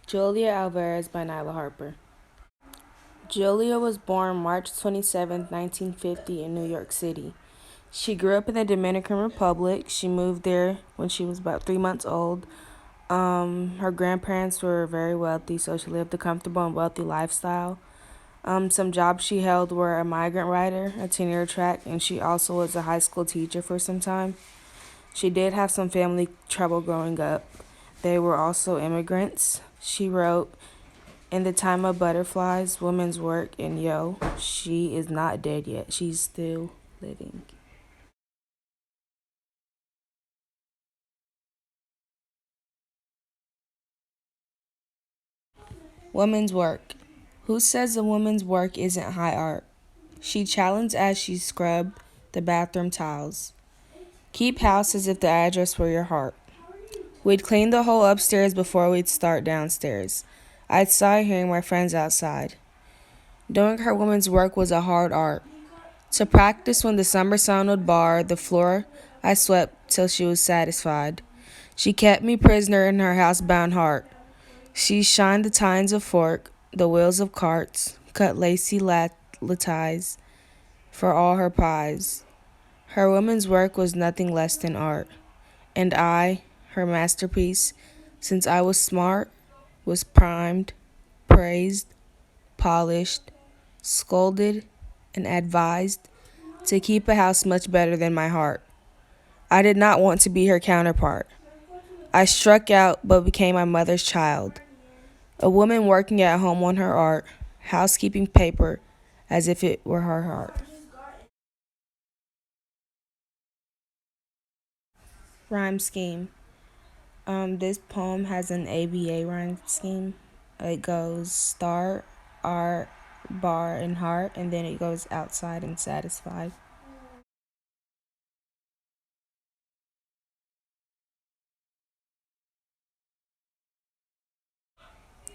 Julia Alvarez by Nyla Harper. Julia was born March 27, 1950 in New York City. She grew up in the Dominican Republic. She moved there when she was about 3 months old. Her grandparents were very wealthy, so she lived a comfortable and wealthy lifestyle. Some jobs she held were a migrant writer, a tenure track, and she also was a high school teacher for some time. She did have some family trouble growing up. They were also immigrants. She wrote, "In the time of butterflies, women's work, and yo, she is not dead yet. She's still living." Women's work. Who says a woman's work isn't high art? She challenged as she scrubbed the bathroom tiles. Keep house as if the address were your heart. We'd clean the whole upstairs before we'd start downstairs. I'd sigh hearing my friends outside. Doing her woman's work was a hard art. To practice when the summer sun would bar the floor, I swept till she was satisfied. She kept me prisoner in her housebound heart. She shined the tines of fork, the wheels of carts, cut lacy lattes for all her pies. Her woman's work was nothing less than art. And I, her masterpiece, since I was smart, was primed, praised, polished, scolded, and advised to keep a house much better than my heart. I did not want to be her counterpart. I struck out but became my mother's child. A woman working at home on her art, housekeeping paper as if it were her heart. Rhyme scheme. This poem has an ABA rhyme scheme. It goes start, art, bar, and heart, and then it goes outside and satisfied.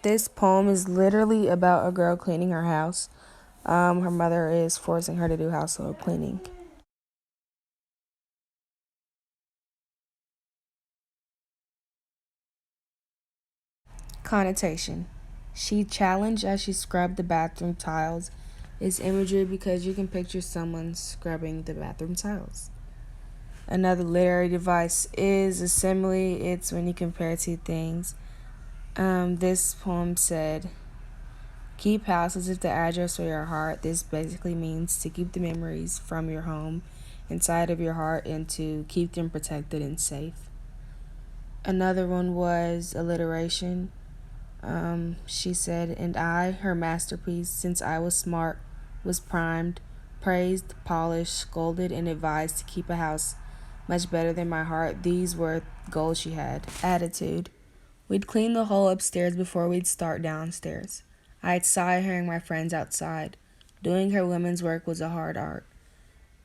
This poem is literally about a girl cleaning her house. Her mother is forcing her to do household cleaning. Connotation. She challenged as she scrubbed the bathroom tiles is imagery because you can picture someone scrubbing the bathroom tiles. Another literary device is a simile. It's when you compare two things. This poem said, "Keep house as if the address were your heart." This basically means to keep the memories from your home inside of your heart and to keep them protected and safe. Another one was alliteration. She said, "And I, her masterpiece, since I was smart, was primed, praised, polished, scolded, and advised to keep a house much better than my heart." These were goals she had. Attitude. We'd clean the whole upstairs before we'd start downstairs. I'd sigh hearing my friends outside. Doing her women's work was a hard art.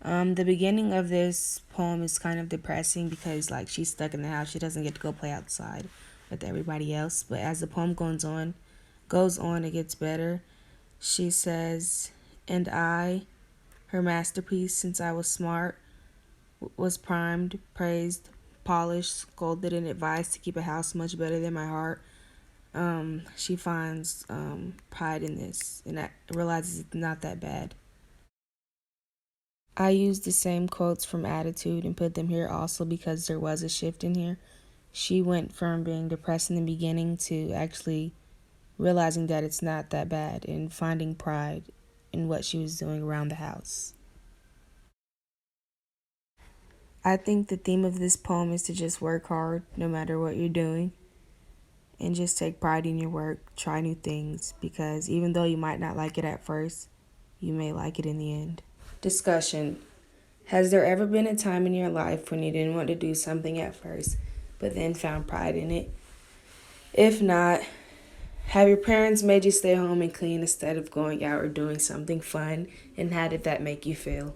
The beginning of this poem is kind of depressing because like she's stuck in the house. She doesn't get to go play outside with everybody else. But as the poem goes on, it gets better. She says, "And I, her masterpiece, since I was smart, was primed, praised, polished, scolded, and advised to keep a house much better than my heart." She finds pride in this and realizes it's not that bad. I used the same quotes from Attitude and put them here also because there was a shift in here. She went from being depressed in the beginning to actually realizing that it's not that bad and finding pride in what she was doing around the house. I think the theme of this poem is to just work hard no matter what you're doing and just take pride in your work, try new things because even though you might not like it at first, you may like it in the end. Discussion. Has there ever been a time in your life when you didn't want to do something at first, but then found pride in it? If not, have your parents made you stay home and clean instead of going out or doing something fun, and how did that make you feel?